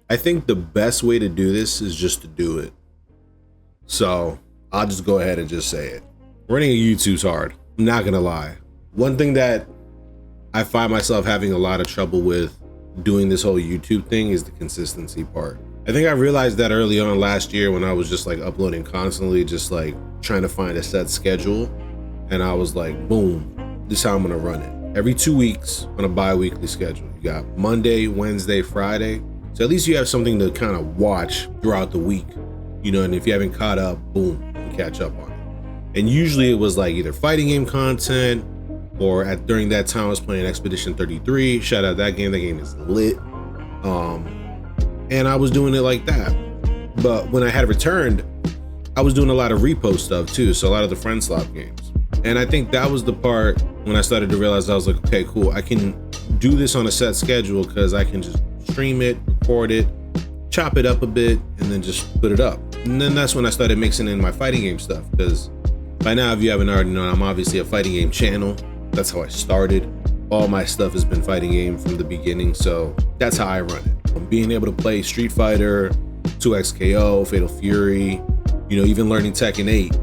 I think the best way to do this is just to do it. So I'll just go ahead and just say it. Running a YouTube's hard. I'm not gonna lie. One thing that I find myself having a lot of trouble with doing this whole YouTube thing is the consistency part. I think I realized that early on last year when I was just like uploading constantly, just like trying to find a set schedule. And I was like, boom, this is how I'm gonna run it. Every 2 weeks on a bi-weekly schedule. You got Monday, Wednesday, Friday. So at least you have something to kind of watch throughout the week, you know, and if you haven't caught up, boom, you catch up on it. And usually it was like either fighting game content or during that time I was playing Expedition 33. Shout out that game. That game is lit. And I was doing it like that. But when I had returned, I was doing a lot of repost stuff too. So a lot of the friend slot games. And I think that was the part when I started to realize I was like, okay, cool. I can do this on a set schedule because I can just stream it, record it, chop it up a bit, and then just put it up. And then that's when I started mixing in my fighting game stuff, because by now, if you haven't already known, I'm obviously a fighting game channel. That's how I started. All my stuff has been fighting game from the beginning, so that's how I run it. Being able to play Street Fighter, 2XKO, Fatal Fury, you know, even learning Tekken 8,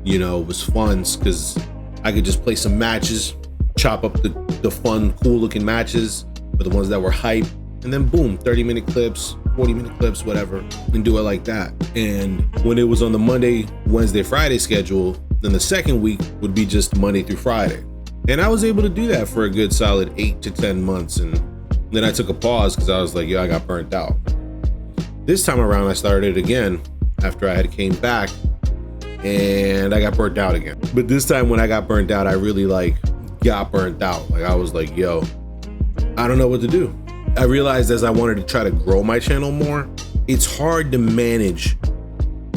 you know, was fun because I could just play some matches, chop up the fun, cool looking matches, or the ones that were hype, and then boom, 30-minute clips, 40-minute clips, whatever, and do it like that. And when it was on the Monday, Wednesday, Friday schedule, then the second week would be just Monday through Friday. And I was able to do that for a good solid 8 to 10 months. And then I took a pause because I was like, yo, I got burnt out. This time around, I started again after I had came back and I got burnt out again. But this time when I got burnt out, I really got burnt out. Like I was like, yo, I don't know what to do. I realized as I wanted to try to grow my channel more, it's hard to manage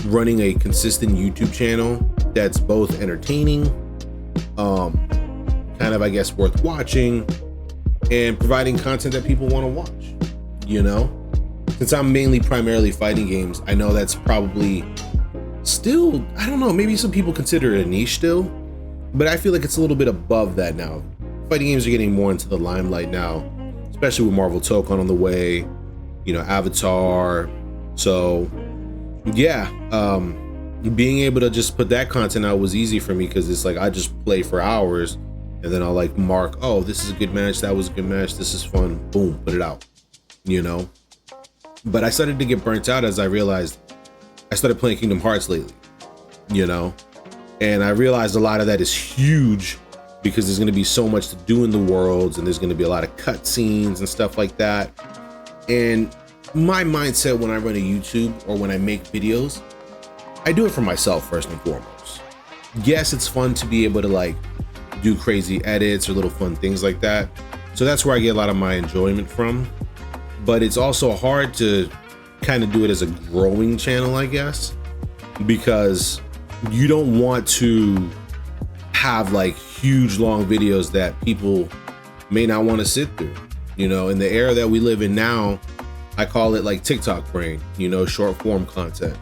running a consistent YouTube channel that's both entertaining, kind of, I guess, worth watching, and providing content that people want to watch, you know? Since I'm primarily fighting games, I know that's probably still, I don't know, maybe some people consider it a niche still, but I feel like it's a little bit above that now. Fighting games are getting more into the limelight now, especially with Marvel Token on the way, you know, Avatar. So yeah, being able to just put that content out was easy for me because it's like I just play for hours and then I'll like mark, oh, this is a good match, that was a good match, this is fun, boom, put it out, you know? But I started to get burnt out as I realized I started playing Kingdom Hearts lately, you know? And I realized a lot of that is huge because there's gonna be so much to do in the worlds and there's gonna be a lot of cutscenes and stuff like that. And my mindset when I run a YouTube or when I make videos, I do it for myself first and foremost. Yes, it's fun to be able to like do crazy edits or little fun things like that. So that's where I get a lot of my enjoyment from. But it's also hard to kind of do it as a growing channel, I guess, because you don't want to have like huge long videos that people may not want to sit through. You know, in the era that we live in now, I call it like TikTok brain, you know, short form content.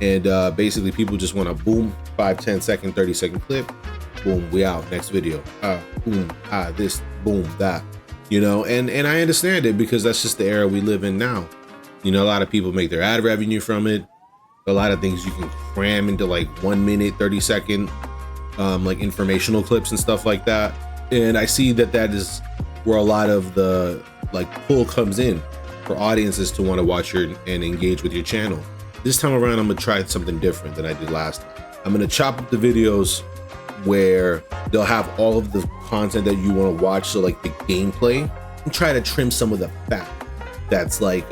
And basically people just want to boom, 5, 10 second, 30-second clip, boom, we out, next video. Boom, this, boom, that, you know, and I understand it because that's just the era we live in now. You know, a lot of people make their ad revenue from it. A lot of things you can cram into like 1 minute, 30-second, like informational clips and stuff like that. And I see that is where a lot of the like pull comes in for audiences to want to watch and engage with your channel. This time around, I'm gonna try something different than I did last time. I'm gonna chop up the videos where they'll have all of the content that you want to watch, so like the gameplay, and try to trim some of the fat that's like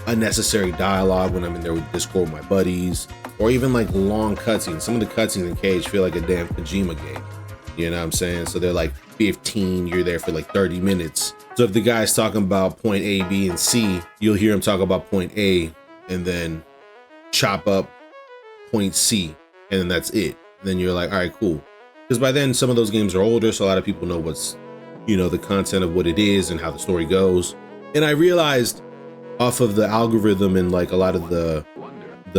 unnecessary dialogue when I'm in there with Discord with my buddies, or even like long cutscenes. Some of the cutscenes in Cage feel like a damn Kojima game, you know what I'm saying? So they're like 15, you're there for like 30 minutes. So if the guy's talking about point A, B, and C, you'll hear him talk about point A and then chop up point C, and then that's it. And then you're like, all right, cool. Because by then some of those games are older, so a lot of people know what's, you know, the content of what it is and how the story goes. And I realized off of the algorithm and like a lot of the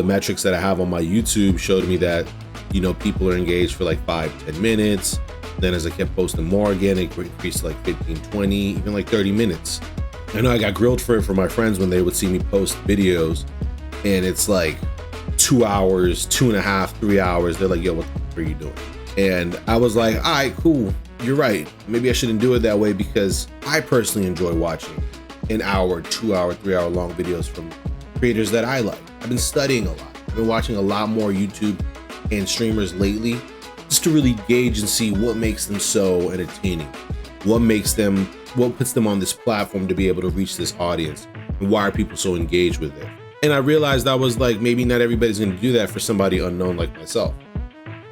metrics that I have on my YouTube showed me that, you know, people are engaged for like 5-10 minutes. Then as I kept posting more again, it increased to like 15-20, even like 30 minutes. I know I got grilled for it from my friends when they would see me post videos and it's like 2 hours, 2.5, 3 hours. They're like, yo, what the fuck are you doing? And I was like, all right, cool. You're right. Maybe I shouldn't do it that way, because I personally enjoy watching 1 hour, 2 hour, 3 hour long videos from creators that I like. I've been studying a lot. I've been watching a lot more YouTube and streamers lately, just to really gauge and see what makes them so entertaining. What puts them on this platform to be able to reach this audience, and why are people so engaged with it? And I realized I was like, maybe not everybody's gonna do that for somebody unknown like myself.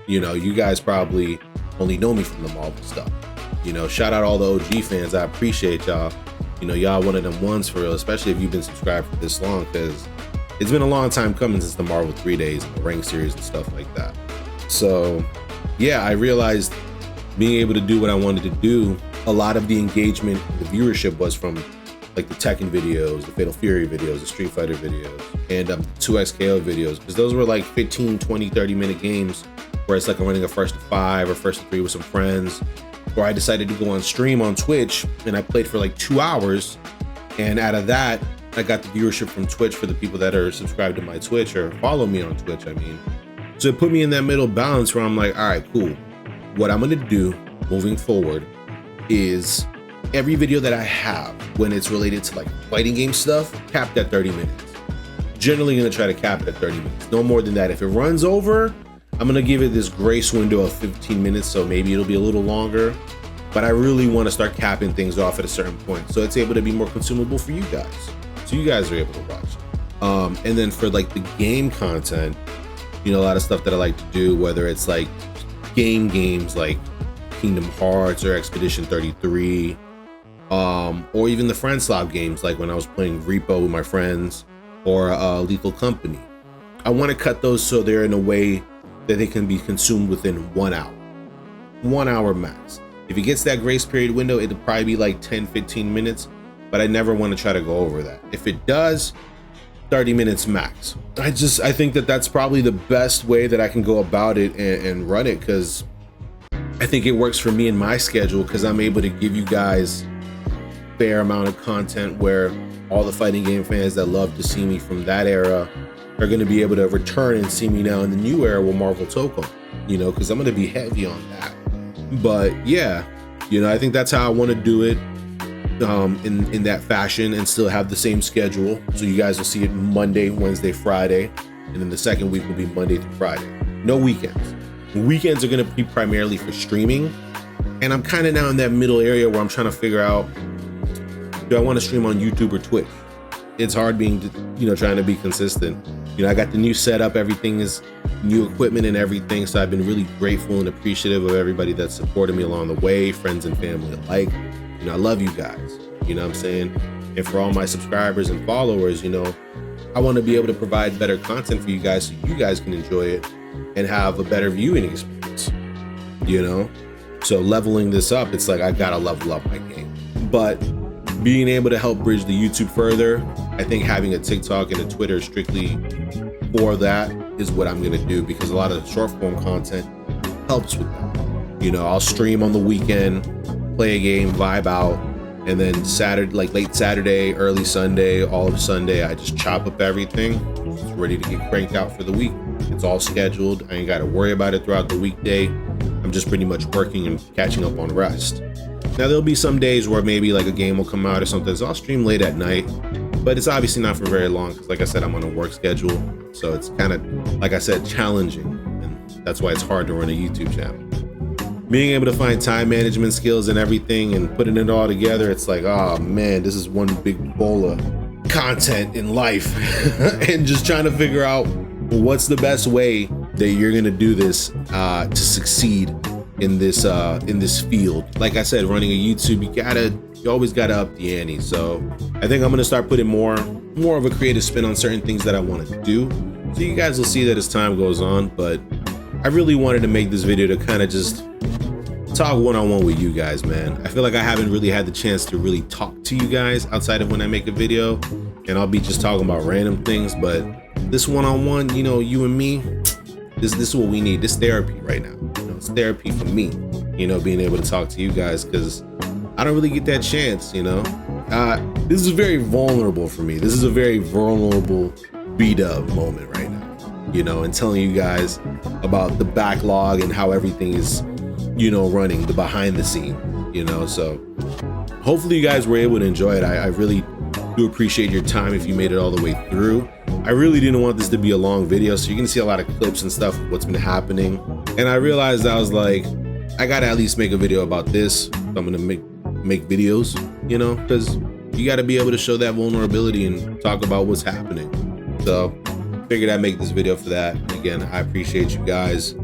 You know, you guys probably only know me from the Marvel stuff. You know, shout out all the OG fans. I appreciate y'all. You know, y'all one of them ones for real, especially if you've been subscribed for this long, because it's been a long time coming since the Marvel 3 days and the Rank series and stuff like that. So yeah, I realized being able to do what I wanted to do, a lot of the engagement, the viewership was from like the Tekken videos, the Fatal Fury videos, the Street Fighter videos, and 2XKO videos, because those were like 15, 20, 30-minute games where it's like I'm running a first to 5 or first to 3 with some friends. Or I decided to go on stream on Twitch and I played for like 2 hours, and out of that I got the viewership from Twitch for the people that are subscribed to my Twitch or follow me on Twitch, I mean. So it put me in that middle balance where I'm like, all right, cool. What I'm gonna do moving forward is every video that I have, when it's related to like fighting game stuff, capped at 30 minutes. Generally gonna try to cap it at 30 minutes, no more than that. If it runs over, I'm gonna give it this grace window of 15 minutes, so maybe it'll be a little longer, but I really wanna start capping things off at a certain point so it's able to be more consumable for you guys, so you guys are able to watch it. And then for like the game content, you know, a lot of stuff that I like to do, whether it's like games like Kingdom Hearts or Expedition 33, or even the friend slot games, like when I was playing Repo with my friends, or Lethal Company. I want to cut those so they're in a way that they can be consumed within 1 hour. 1 hour max. If it gets that grace period window, it'll probably be like 10-15 minutes, but I never want to try to go over that. If it does, 30 minutes max. I think that that's probably the best way that I can go about it and run it, because I think it works for me and my schedule, because I'm able to give you guys a fair amount of content where all the fighting game fans that love to see me from that era are going to be able to return and see me now in the new era with Marvel Tokon, you know, because I'm going to be heavy on that. But yeah, you know, I think that's how I want to do it, in that fashion, and still have the same schedule. So you guys will see it Monday, Wednesday, Friday, and then the second week will be Monday through Friday. No weekends. Weekends are going to be primarily for streaming, and I'm kind of now in that middle area where I'm trying to figure out, do I want to stream on YouTube or Twitch? It's hard being, you know, trying to be consistent. You know, I got the new setup, everything is new equipment and everything, so I've been really grateful and appreciative of everybody that supported me along the way, friends and family alike. You know, I love you guys, you know what I'm saying? And for all my subscribers and followers, you know, I want to be able to provide better content for you guys so you guys can enjoy it and have a better viewing experience, you know? So leveling this up, it's like I gotta level up my game. But being able to help bridge the YouTube further, I think having a TikTok and a Twitter strictly for that is what I'm gonna do, because a lot of the short form content helps with that. You know, I'll stream on the weekend, play a game, vibe out, and then Saturday, like late Saturday, early Sunday, all of Sunday, I just chop up everything. It's ready to get cranked out for the week. It's all scheduled. I ain't got to worry about it throughout the weekday. I'm just pretty much working and catching up on rest. Now there'll be some days where maybe like a game will come out or something, so I'll stream late at night, but it's obviously not for very long, because like I said, I'm on a work schedule, so it's kind of, like I said, challenging, and that's why it's hard to run a YouTube channel. Being able to find time management skills and everything and putting it all together, it's like, oh man, this is one big bowl of content in life. And just trying to figure out what's the best way that you're gonna do this to succeed in this field. Like I said, running a YouTube, you always gotta up the ante. So I think I'm gonna start putting more of a creative spin on certain things that I want to do. So you guys will see that as time goes on, but I really wanted to make this video to kind of just talk one-on-one with you guys, man. I feel like I haven't really had the chance to really talk to you guys outside of when I make a video, and I'll be just talking about random things, but this one-on-one, you know, you and me, this is what we need. This therapy right now. You know, it's therapy for me, you know, being able to talk to you guys, because I don't really get that chance, you know. This is very vulnerable for me. This is a very vulnerable B-Dub moment right now, you know, and telling you guys about the backlog and how everything is, you know, running, the behind the scene, you know. So hopefully you guys were able to enjoy it. I really do appreciate your time if you made it all the way through. I really didn't want this to be a long video, so you can see a lot of clips and stuff of what's been happening. And I realized I was like, I gotta at least make a video about this. I'm gonna make videos, you know, because you gotta be able to show that vulnerability and talk about what's happening. So figured I'd make this video for that. Again, I appreciate you guys.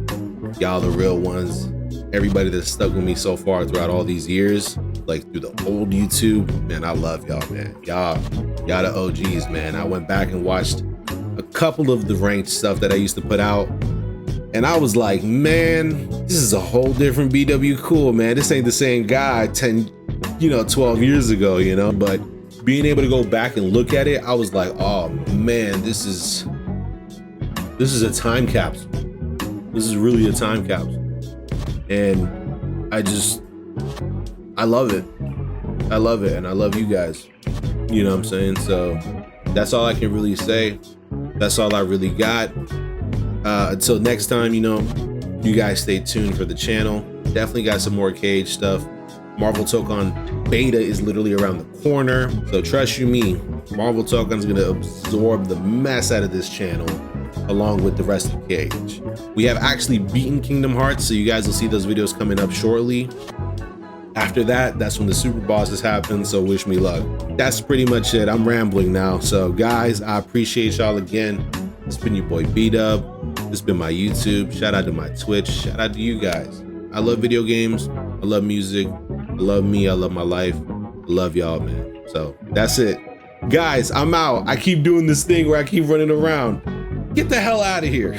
Y'all the real ones. Everybody that's stuck with me so far throughout all these years, like through the old YouTube, man, I love y'all, man. Y'all the OGs, man. I went back and watched a couple of the ranked stuff that I used to put out, and I was like, man, this is a whole different BW Cool, man. This ain't the same guy 10, 12 years ago, you know? But being able to go back and look at it, I was like, oh man, this is a time capsule. This is really a time capsule. And I love it. I love it, and I love you guys. You know what I'm saying? So that's all I can really say. That's all I really got. Until next time, you know, you guys stay tuned for the channel. Definitely got some more Cage stuff. Marvel Tokon beta is literally around the corner. So trust you me, Marvel Tokon's gonna absorb the mess out of this channel along with the rest of Cage. We have actually beaten Kingdom Hearts, so you guys will see those videos coming up shortly. After that, that's when the super bosses happen, so wish me luck. That's pretty much it. I'm rambling now. So guys, I appreciate y'all again. It's been your boy B-Dub. This has been my YouTube. Shout out to my Twitch. Shout out to you guys. I love video games. I love music. I love me. I love my life. I love y'all, man. So that's it. Guys, I'm out. I keep doing this thing where I keep running around. Get the hell out of here.